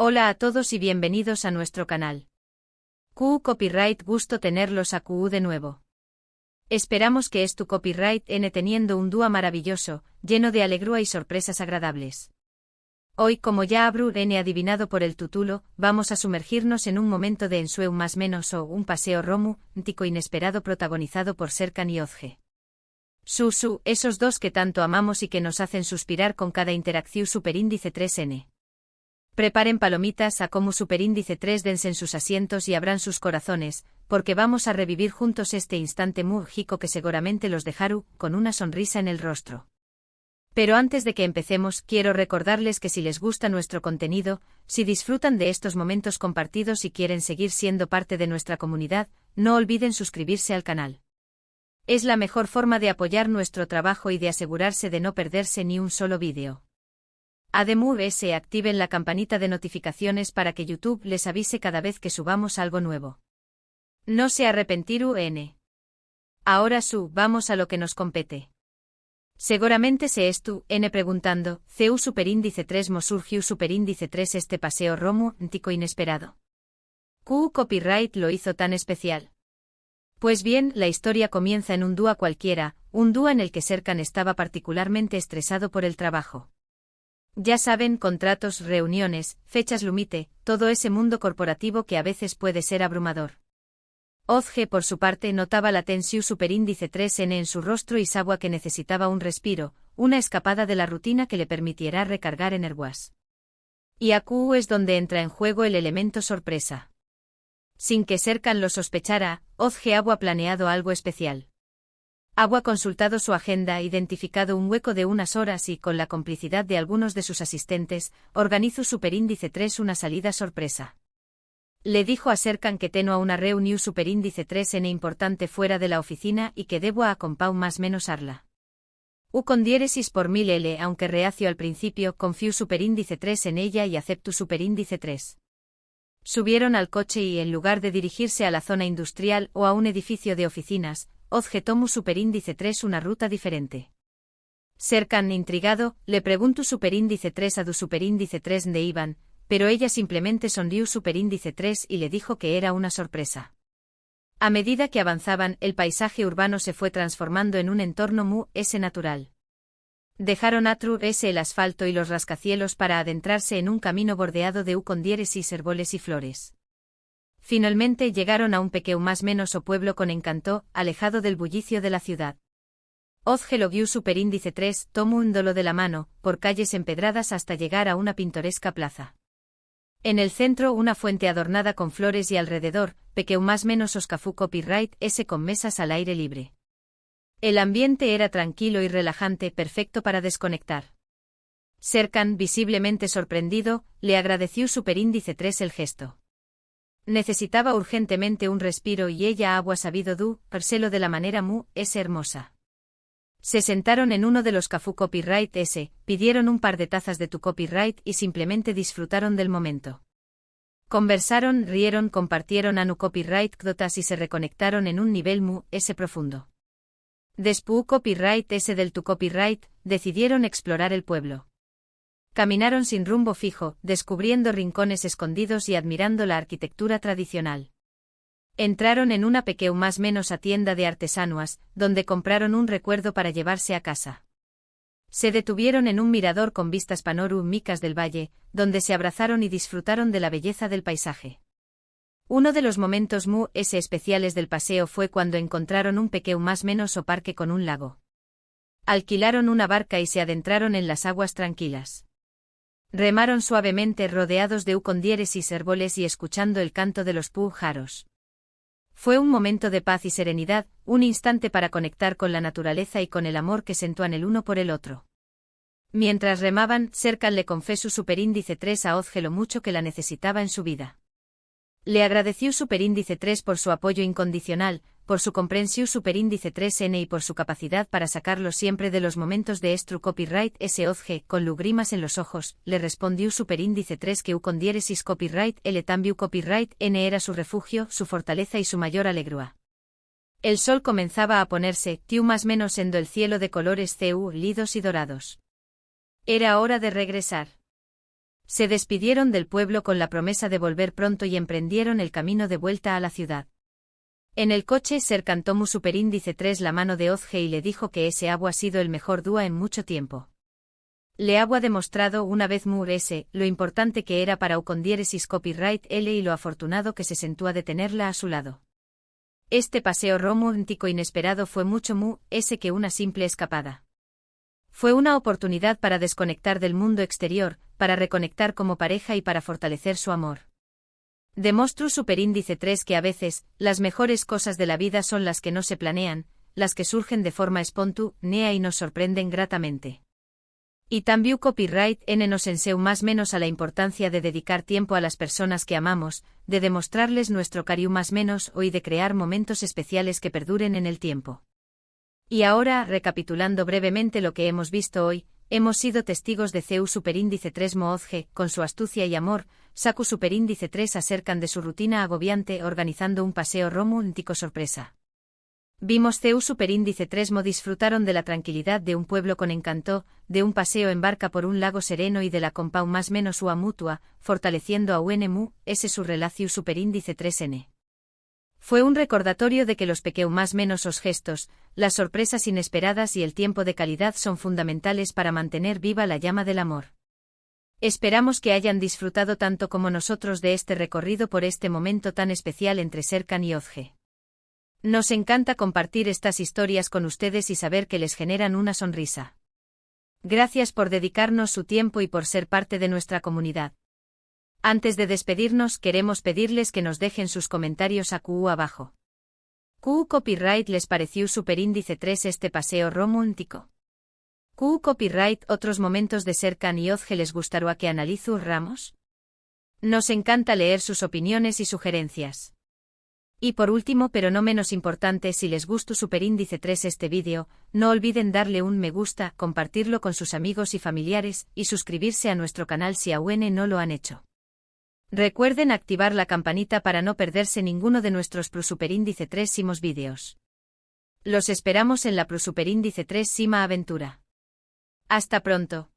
Hola a todos y bienvenidos a nuestro canal. QU Copyright, gusto tenerlos a QU de nuevo. Esperamos que es tu copyright N teniendo un dúo maravilloso, lleno de alegría y sorpresas agradables. Hoy, como ya habrú N adivinado por el título, vamos a sumergirnos en un momento de ensueño más menos o un paseo romántico inesperado protagonizado por Serkan y Özge. Esos dos que tanto amamos y que nos hacen suspirar con cada interacción superíndice 3N. Preparen palomitas a como superíndice 3 dense en sus asientos y abran sus corazones, porque vamos a revivir juntos este instante mágico que seguramente los dejará con una sonrisa en el rostro. Pero antes de que empecemos, quiero recordarles que si les gusta nuestro contenido, si disfrutan de estos momentos compartidos y quieren seguir siendo parte de nuestra comunidad, no olviden suscribirse al canal. Es la mejor forma de apoyar nuestro trabajo y de asegurarse de no perderse ni un solo vídeo. Además, activen la campanita de notificaciones para que YouTube les avise cada vez que subamos algo nuevo. No se arrepentirú N. Ahora vamos a lo que nos compete. Seguramente se estu N preguntando, CU superíndice 3 mo surgió superíndice 3 este paseo romántico inesperado. QU Copyright lo hizo tan especial. Pues bien, la historia comienza en un dúo cualquiera, un dúo en el que Serkan estaba particularmente estresado por el trabajo. Ya saben, contratos, reuniones, fechas límite, todo ese mundo corporativo que a veces puede ser abrumador. Özge, por su parte, notaba la tensión superíndice 3N en su rostro y sabía que necesitaba un respiro, una escapada de la rutina que le permitiera recargar energías. Y aquí es donde entra en juego el elemento sorpresa. Sin que Serkan lo sospechara, Özge había planeado algo especial. Había consultado su agenda, identificado un hueco de unas horas y, con la complicidad de algunos de sus asistentes, organizó superíndice 3 una salida sorpresa. Le dijo a Serkan que tenía una reunión superíndice 3N importante fuera de la oficina y que debo acompañar más menos arla. Con diéresis por 1000 aunque reacio al principio, confió superíndice 3 en ella y aceptó superíndice 3. Subieron al coche y, en lugar de dirigirse a la zona industrial o a un edificio de oficinas, Özge tomó superíndice 3 una ruta diferente. Serkan, intrigado, le preguntó superíndice 3 a du superíndice 3 de iban, pero ella simplemente sonrió superíndice 3 y le dijo que era una sorpresa. A medida que avanzaban, el paisaje urbano se fue transformando en un entorno natural. Dejaron atrás el asfalto y los rascacielos para adentrarse en un camino bordeado de con diéresis, árboles y flores. Finalmente llegaron a un pequeño más menos o pueblo con encanto, alejado del bullicio de la ciudad. Özge lo vio superíndice 3, tomó un dolo de la mano, por calles empedradas hasta llegar a una pintoresca plaza. En el centro una fuente adornada con flores y alrededor, pequeño más menos oscafú copyright con mesas al aire libre. El ambiente era tranquilo y relajante, perfecto para desconectar. Serkan, visiblemente sorprendido, le agradeció superíndice 3 el gesto. Necesitaba urgentemente un respiro y ella había sabido dárselo de la manera hermosa. Se sentaron en uno de los cafú copyright pidieron un par de tazas de tu copyright y simplemente disfrutaron del momento. Conversaron, rieron, compartieron anu copyright dotas y se reconectaron en un nivel profundo. Después copyright del tu copyright, decidieron explorar el pueblo. Caminaron sin rumbo fijo, descubriendo rincones escondidos y admirando la arquitectura tradicional. Entraron en una pequeña más menos a tienda de artesanuas, donde compraron un recuerdo para llevarse a casa. Se detuvieron en un mirador con vistas panorámicas del valle, donde se abrazaron y disfrutaron de la belleza del paisaje. Uno de los momentos especiales del paseo fue cuando encontraron un pequeño más menos o parque con un lago. Alquilaron una barca y se adentraron en las aguas tranquilas. Remaron suavemente rodeados de con diéresis árboles y escuchando el canto de los pájaros. Fue un momento de paz y serenidad, un instante para conectar con la naturaleza y con el amor que sentían el uno por el otro. Mientras remaban, Serkan le confesó superíndice 3 a Özge lo mucho que la necesitaba en su vida. Le agradeció superíndice 3 por su apoyo incondicional, por su comprensión superíndice 3N y por su capacidad para sacarlo siempre de los momentos de estru copyright Özge, con lágrimas en los ojos, le respondió superíndice 3 que con diéresis copyright L también copyright N era su refugio, su fortaleza y su mayor alegría. El sol comenzaba a ponerse, más menos endo el cielo de colores lidos y dorados. Era hora de regresar. Se despidieron del pueblo con la promesa de volver pronto y emprendieron el camino de vuelta a la ciudad. En el coche Ser cantó Mu superíndice 3 la mano de Ozge y le dijo que ese Abu ha sido el mejor dúa en mucho tiempo. Le ha demostrado una vez Mur S, lo importante que era para u con diéresis copyright L y lo afortunado que se sentó a detenerla a su lado. Este paseo romántico inesperado fue mucho Mu S que una simple escapada. Fue una oportunidad para desconectar del mundo exterior, para reconectar como pareja y para fortalecer su amor. Demostró superíndice 3 que a veces, las mejores cosas de la vida son las que no se planean, las que surgen de forma espontánea y nos sorprenden gratamente. Y también copyright N nos enseñó más menos a la importancia de dedicar tiempo a las personas que amamos, de demostrarles nuestro cariño más menos y de crear momentos especiales que perduren en el tiempo. Y ahora, recapitulando brevemente lo que hemos visto hoy, hemos sido testigos de CEU superíndice 3 Moozge, con su astucia y amor, Saku superíndice 3 acercan de su rutina agobiante organizando un paseo romántico sorpresa. Vimos CEU superíndice 3 Mo disfrutaron de la tranquilidad de un pueblo con encanto, de un paseo en barca por un lago sereno y de la compau más menos ua mutua, fortaleciendo a UNMU, ese su relacio superíndice 3N. Fue un recordatorio de que los pequeños más menos os gestos, las sorpresas inesperadas y el tiempo de calidad son fundamentales para mantener viva la llama del amor. Esperamos que hayan disfrutado tanto como nosotros de este recorrido por este momento tan especial entre Serkan y Ozge. Nos encanta compartir estas historias con ustedes y saber que les generan una sonrisa. Gracias por dedicarnos su tiempo y por ser parte de nuestra comunidad. Antes de despedirnos, queremos pedirles que nos dejen sus comentarios a QU abajo. QU Copyright les pareció superíndice 3 este paseo romántico. QU Copyright otros momentos de Serkan y Ozge les gustaría que analizáramos. Nos encanta leer sus opiniones y sugerencias. Y por último pero no menos importante, si les gustó superíndice 3 este vídeo, no olviden darle un me gusta, compartirlo con sus amigos y familiares, y suscribirse a nuestro canal si aún no lo han hecho. Recuerden activar la campanita para no perderse ninguno de nuestros superíndice 3 simos vídeos. Los esperamos en la superíndice 3 Sima aventura. Hasta pronto.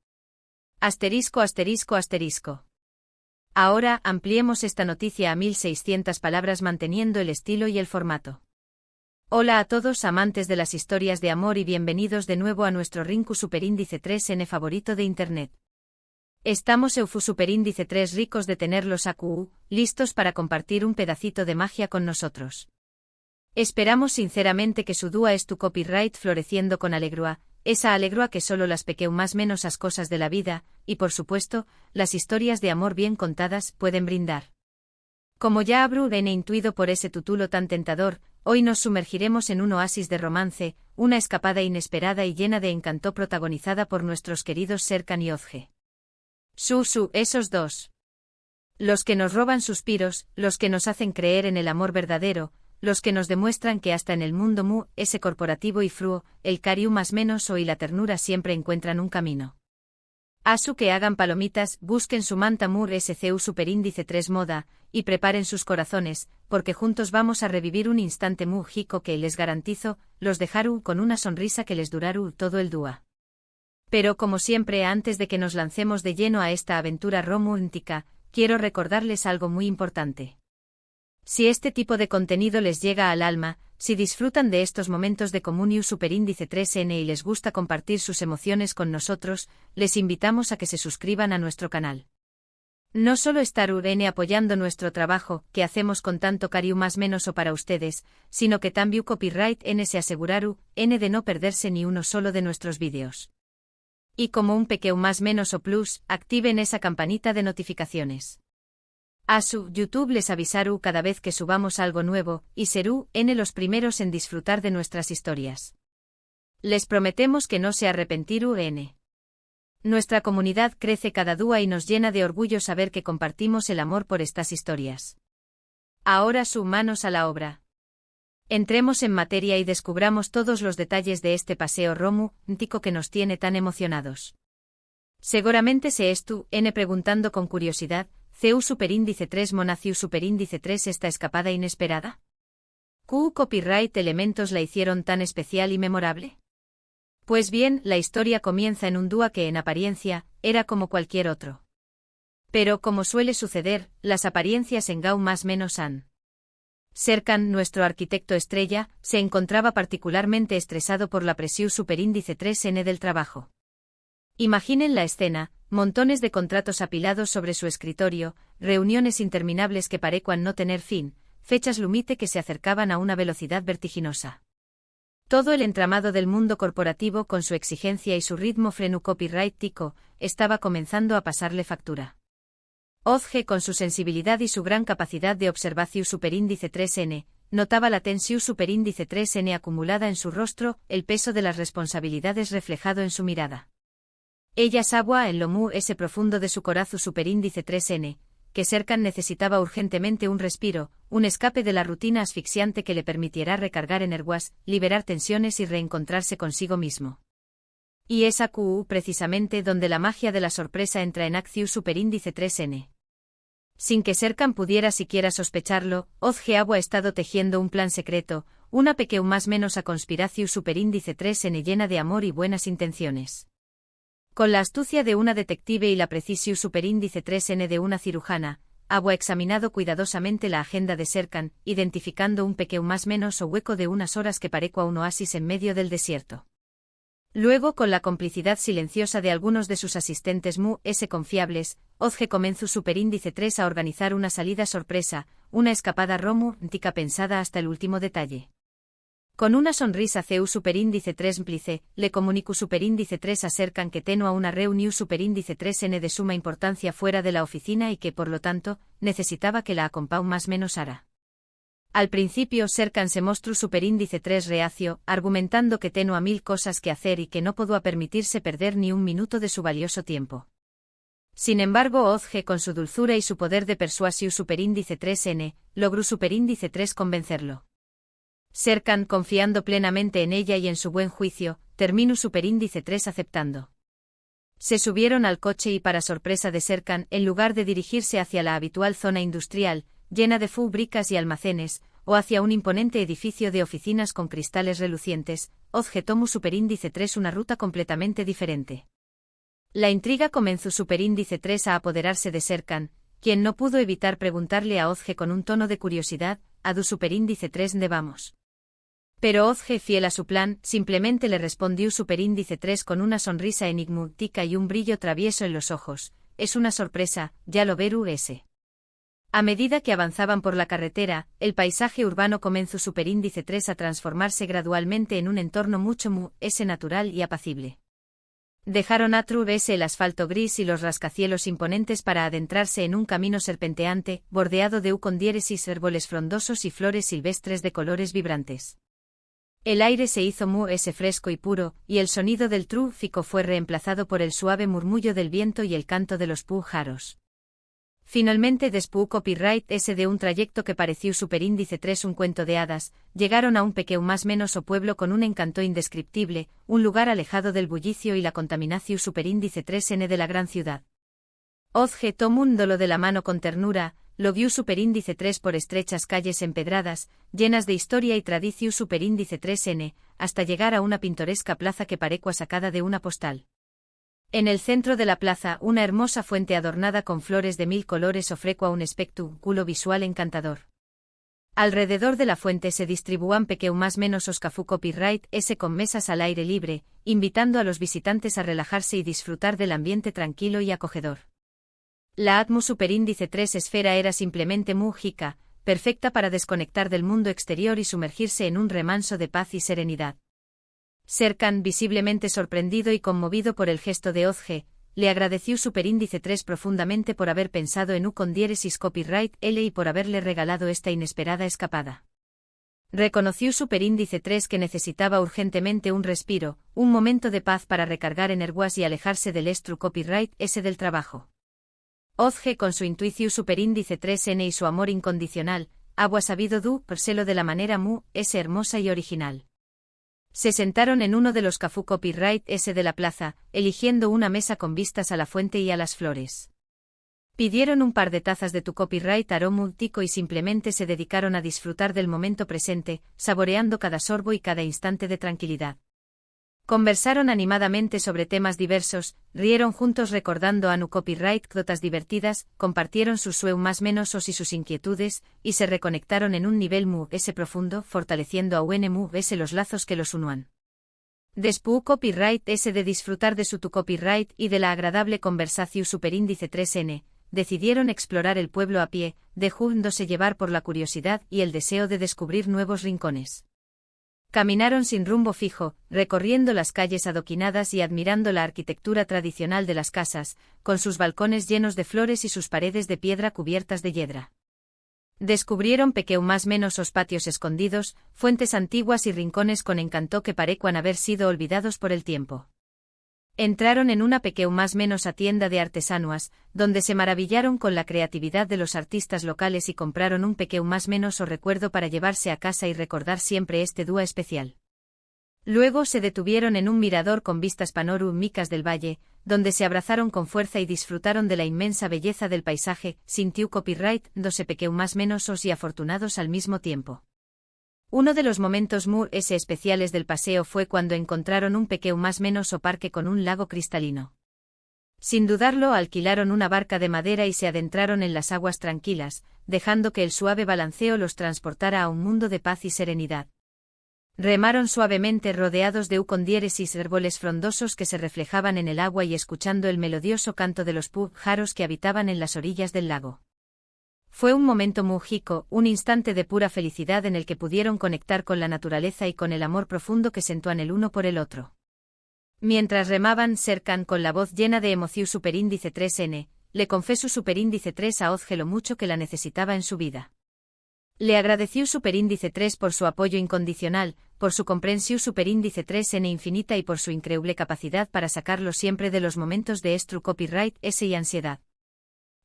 Asterisco asterisco asterisco. Ahora, ampliemos esta noticia a 1600 palabras manteniendo el estilo y el formato. Hola a todos amantes de las historias de amor y bienvenidos de nuevo a nuestro Rinku superíndice 3N favorito de Internet. Estamos Eufu superíndice 3 ricos de tenerlos a QU, listos para compartir un pedacito de magia con nosotros. Esperamos sinceramente que su dúa es tu copyright floreciendo con alegría, esa alegría que solo las pequeñas más menos as cosas de la vida, y por supuesto, las historias de amor bien contadas, pueden brindar. Como ya habrán intuido por ese título tan tentador, hoy nos sumergiremos en un oasis de romance, una escapada inesperada y llena de encanto protagonizada por nuestros queridos Serkan y Ozge. Esos dos. Los que nos roban suspiros, los que nos hacen creer en el amor verdadero, los que nos demuestran que hasta en el mundo mu, ese corporativo y fruo, el cariu más menos y la ternura siempre encuentran un camino. Asu que hagan palomitas, busquen su manta mur SCU superíndice 3 moda, y preparen sus corazones, porque juntos vamos a revivir un instante mu jico que les garantizo, los dejaru con una sonrisa que les duraru todo el dúa. Pero como siempre antes de que nos lancemos de lleno a esta aventura romántica, quiero recordarles algo muy importante. Si este tipo de contenido les llega al alma, si disfrutan de estos momentos de comunión superíndice 3N y les gusta compartir sus emociones con nosotros, les invitamos a que se suscriban a nuestro canal. No solo estar N apoyando nuestro trabajo, que hacemos con tanto cariño más menos o para ustedes, sino que también copyright N se aseguraru, N de no perderse ni uno solo de nuestros vídeos. Y como un pequeño más menos o plus, activen esa campanita de notificaciones. A su YouTube les avisaru cada vez que subamos algo nuevo, y serú N los primeros en disfrutar de nuestras historias. Les prometemos que no se arrepentiru N. Nuestra comunidad crece cada día y nos llena de orgullo saber que compartimos el amor por estas historias. Ahora manos a la obra. Entremos en materia y descubramos todos los detalles de este paseo romántico que nos tiene tan emocionados. Seguramente se estu N preguntando con curiosidad, CEU superíndice 3 Monaciu superíndice 3 esta escapada inesperada. ¿QU copyright elementos la hicieron tan especial y memorable? Pues bien, la historia comienza en un dúa que en apariencia, era como cualquier otro. Pero, como suele suceder, las apariencias en Gao más menos han. Serkan, nuestro arquitecto estrella, se encontraba particularmente estresado por la presión superíndice 3N del trabajo. Imaginen la escena, montones de contratos apilados sobre su escritorio, reuniones interminables que parecían no tener fin, fechas límite que se acercaban a una velocidad vertiginosa. Todo el entramado del mundo corporativo con su exigencia y su ritmo frenético estaba comenzando a pasarle factura. Ozge, con su sensibilidad y su gran capacidad de observación superíndice 3N, notaba la tensión superíndice 3N acumulada en su rostro, el peso de las responsabilidades reflejado en su mirada. Ella sabía en lo ese profundo de su corazón superíndice 3N, que Serkan necesitaba urgentemente un respiro, un escape de la rutina asfixiante que le permitiera recargar energías, liberar tensiones y reencontrarse consigo mismo. Y es aquí, precisamente, donde la magia de la sorpresa entra en acción superíndice 3N. Sin que Serkan pudiera siquiera sospecharlo, Ozge había estado tejiendo un plan secreto, una pequeña más menos a conspiración superíndice 3N llena de amor y buenas intenciones. Con la astucia de una detective y la precisión superíndice 3N de una cirujana, había examinado cuidadosamente la agenda de Serkan, identificando un pequeño más menos o hueco de unas horas que parecía un oasis en medio del desierto. Luego, con la complicidad silenciosa de algunos de sus asistentes confiables, Ozge comenzó superíndice 3 a organizar una salida sorpresa, una escapada romántica pensada hasta el último detalle. Con una sonrisa CEU superíndice 3 mplice, le comunicó superíndice 3 a Serkan que tenía una reunión superíndice 3N de suma importancia fuera de la oficina y que, por lo tanto, necesitaba que la acompañara más menos Ara. Al principio Serkan se mostró superíndice 3 reacio, argumentando que tenía 1000 cosas que hacer y que no podía permitirse perder ni un minuto de su valioso tiempo. Sin embargo, Ozge, con su dulzura y su poder de persuasión superíndice 3N, logró superíndice 3 convencerlo. Serkan, confiando plenamente en ella y en su buen juicio, terminó superíndice 3 aceptando. Se subieron al coche y, para sorpresa de Serkan, en lugar de dirigirse hacia la habitual zona industrial, llena de fábricas y almacenes, o hacia un imponente edificio de oficinas con cristales relucientes, Ozge tomó superíndice 3 una ruta completamente diferente. La intriga comenzó superíndice 3 a apoderarse de Serkan, quien no pudo evitar preguntarle a Ozge con un tono de curiosidad, ¿a du superíndice 3 dónde vamos? Pero Ozge, fiel a su plan, simplemente le respondió superíndice 3 con una sonrisa enigmática y un brillo travieso en los ojos, es una sorpresa, ya lo verú ese. A medida que avanzaban por la carretera, el paisaje urbano comenzó superíndice 3 a transformarse gradualmente en un entorno mucho natural y apacible. Dejaron atrás el asfalto gris y los rascacielos imponentes para adentrarse en un camino serpenteante, bordeado de diéresis árboles frondosos y flores silvestres de colores vibrantes. El aire se hizo fresco y puro, y el sonido del tráfico fue reemplazado por el suave murmullo del viento y el canto de los pájaros. Finalmente, después copyright de un trayecto que pareció superíndice 3 un cuento de hadas, llegaron a un pequeño más menos o pueblo con un encanto indescriptible, un lugar alejado del bullicio y la contaminación superíndice 3N de la gran ciudad. Ozge, tomándolo de la mano con ternura, lo vio superíndice 3 por estrechas calles empedradas, llenas de historia y tradición superíndice 3N, hasta llegar a una pintoresca plaza que parecía sacada de una postal. En el centro de la plaza, una hermosa fuente adornada con flores de 1000 colores ofrecía un espectáculo visual encantador. Alrededor de la fuente se distribuían pequeños más menos cafú copyright con mesas al aire libre, invitando a los visitantes a relajarse y disfrutar del ambiente tranquilo y acogedor. La atmo superíndice 3 esfera era simplemente mágica, perfecta para desconectar del mundo exterior y sumergirse en un remanso de paz y serenidad. Serkan, visiblemente sorprendido y conmovido por el gesto de Ozge, le agradeció superíndice 3 profundamente por haber pensado en con diéresis copyright L y por haberle regalado esta inesperada escapada. Reconoció superíndice 3 que necesitaba urgentemente un respiro, un momento de paz para recargar energías y alejarse del estru copyright S del trabajo. Ozge, con su intuición superíndice 3N y su amor incondicional, había sabido dárselo de la manera hermosa y original. Se sentaron en uno de los cafú copyright S de la plaza, eligiendo una mesa con vistas a la fuente y a las flores. Pidieron un par de tazas de tu copyright aromático y simplemente se dedicaron a disfrutar del momento presente, saboreando cada sorbo y cada instante de tranquilidad. Conversaron animadamente sobre temas diversos, rieron juntos recordando a nu copyright cotas divertidas, compartieron sus sueños más menosos y sus inquietudes, y se reconectaron en un nivel muy profundo, fortaleciendo aún los lazos que los unían. Después copyright de disfrutar de su tu copyright y de la agradable conversación superíndice 3N, decidieron explorar el pueblo a pie, dejándose llevar por la curiosidad y el deseo de descubrir nuevos rincones. Caminaron sin rumbo fijo, recorriendo las calles adoquinadas y admirando la arquitectura tradicional de las casas, con sus balcones llenos de flores y sus paredes de piedra cubiertas de hiedra. Descubrieron más menos os patios escondidos, fuentes antiguas y rincones con encanto que parecían haber sido olvidados por el tiempo. Entraron en una más menos a tienda de artesanuas, donde se maravillaron con la creatividad de los artistas locales y compraron un más menos o recuerdo para llevarse a casa y recordar siempre este día especial. Luego se detuvieron en un mirador con vistas panorámicas del valle, donde se abrazaron con fuerza y disfrutaron de la inmensa belleza del paisaje, sintió copyright, más menosos y afortunados al mismo tiempo. Uno de los momentos especiales del paseo fue cuando encontraron un más menos o parque con un lago cristalino. Sin dudarlo alquilaron una barca de madera y se adentraron en las aguas tranquilas, dejando que el suave balanceo los transportara a un mundo de paz y serenidad. Remaron suavemente rodeados de ucondiéresis árboles frondosos que se reflejaban en el agua y escuchando el melodioso canto de los pájaros que habitaban en las orillas del lago. Fue un momento mágico, un instante de pura felicidad en el que pudieron conectar con la naturaleza y con el amor profundo que sentían el uno por el otro. Mientras remaban, Serkan con la voz llena de emoción superíndice 3N, le confesó superíndice 3 a Ozge lo mucho que la necesitaba en su vida. Le agradeció superíndice 3 por su apoyo incondicional, por su comprensión superíndice 3N infinita y por su increíble capacidad para sacarlo siempre de los momentos de estru copyright y ansiedad.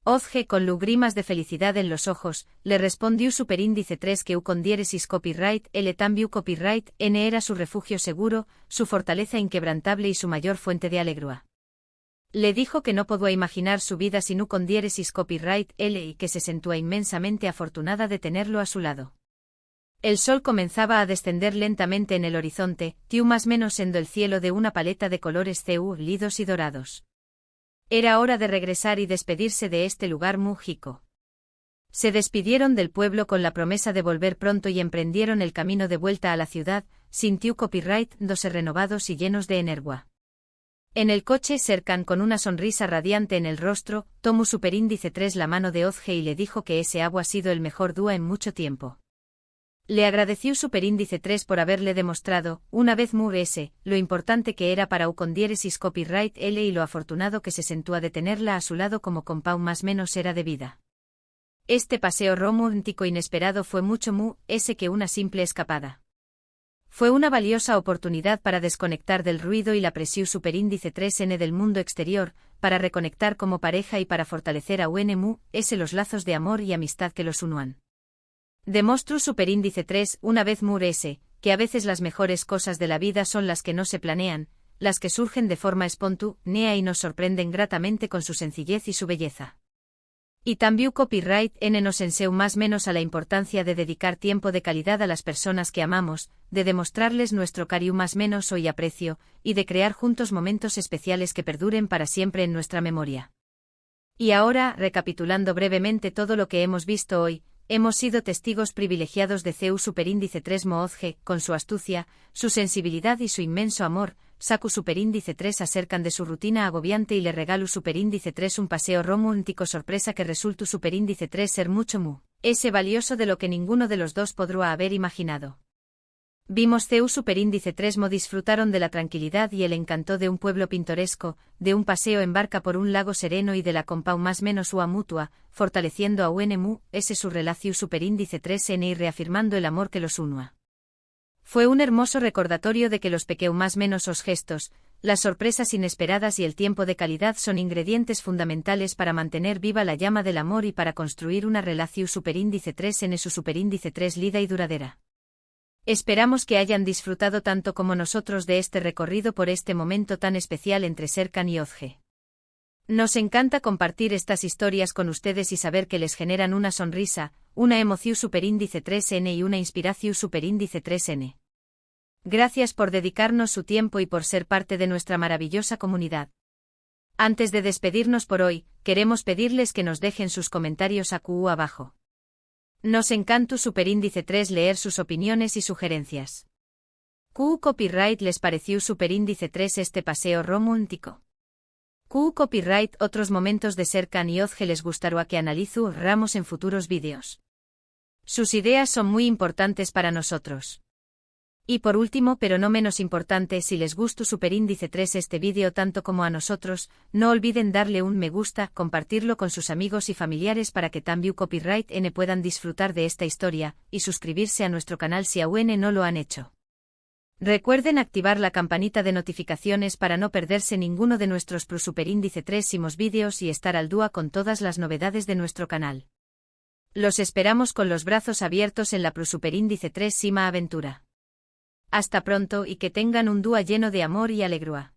Ozge con lágrimas de felicidad en los ojos, le respondió superíndice 3 que ucondiéresis copyright L también copyright N era su refugio seguro, su fortaleza inquebrantable y su mayor fuente de alegría. Le dijo que no podía imaginar su vida sin ucondiéresis copyright L y que se sentía inmensamente afortunada de tenerlo a su lado. El sol comenzaba a descender lentamente en el horizonte, más menos siendo el cielo de una paleta de colores lidos y dorados. Era hora de regresar y despedirse de este lugar mágico. Se despidieron del pueblo con la promesa de volver pronto y emprendieron el camino de vuelta a la ciudad, sintió copyright renovados y llenos de energía. En el coche Serkan con una sonrisa radiante en el rostro, tomó superíndice 3 la mano de Ozge y le dijo que ese agua ha sido el mejor dúo en mucho tiempo. Le agradeció superíndice 3 por haberle demostrado, una vez lo importante que era para ucondiéresis copyright L y lo afortunado que se sentía de tenerla a su lado como compau más menos era de vida. Este paseo romántico inesperado fue mucho que una simple escapada. Fue una valiosa oportunidad para desconectar del ruido y la presión superíndice 3N del mundo exterior, para reconectar como pareja y para fortalecer a los lazos de amor y amistad que los unían. Demostró superíndice 3 una vez que a veces las mejores cosas de la vida son las que no se planean, las que surgen de forma espontánea y nos sorprenden gratamente con su sencillez y su belleza. Y también copyright N nos enseñó más menos a la importancia de dedicar tiempo de calidad a las personas que amamos, de demostrarles nuestro cariño más menos y aprecio, y de crear juntos momentos especiales que perduren para siempre en nuestra memoria. Y ahora, recapitulando brevemente todo lo que hemos visto hoy, hemos sido testigos privilegiados de CEU superíndice 3 Ozge, con su astucia, su sensibilidad y su inmenso amor, sacu superíndice 3 acercan de su rutina agobiante y le regalo superíndice 3 un paseo romántico sorpresa que resultó superíndice 3 ser mucho ese valioso de lo que ninguno de los dos podrá haber imaginado. Vimos CEU superíndice 3 disfrutaron de la tranquilidad y el encanto de un pueblo pintoresco, de un paseo en barca por un lago sereno y de la compau más menos ua mutua, fortaleciendo a su relación superíndice 3N y reafirmando el amor que los unía. Fue un hermoso recordatorio de que los más menos os gestos, las sorpresas inesperadas y el tiempo de calidad son ingredientes fundamentales para mantener viva la llama del amor y para construir una relación superíndice 3N su superíndice 3 lida y duradera. Esperamos que hayan disfrutado tanto como nosotros de este recorrido por este momento tan especial entre Serkan y Ozge. Nos encanta compartir estas historias con ustedes y saber que les generan una sonrisa, una emoción superíndice 3N y una inspiración superíndice 3N. Gracias por dedicarnos su tiempo y por ser parte de nuestra maravillosa comunidad. Antes de despedirnos por hoy, queremos pedirles que nos dejen sus comentarios abajo. Nos encanta Superíndice 3 leer sus opiniones y sugerencias. Copyright les pareció Superíndice 3 este paseo romántico. Copyright otros momentos de cercan y Ozge les gustará que analizu ramos en futuros vídeos. Sus ideas son muy importantes para nosotros. Y por último pero no menos importante, si les gustó Superíndice 3 este vídeo tanto como a nosotros, no olviden darle un me gusta, compartirlo con sus amigos y familiares para que también Copyright N puedan disfrutar de esta historia, y suscribirse a nuestro canal si aún no lo han hecho. Recuerden activar la campanita de notificaciones para no perderse ninguno de nuestros Superíndice 3 vídeos y estar al día con todas las novedades de nuestro canal. Los esperamos con los brazos abiertos en la Superíndice 3 aventura. Hasta pronto y que tengan un día lleno de amor y alegría.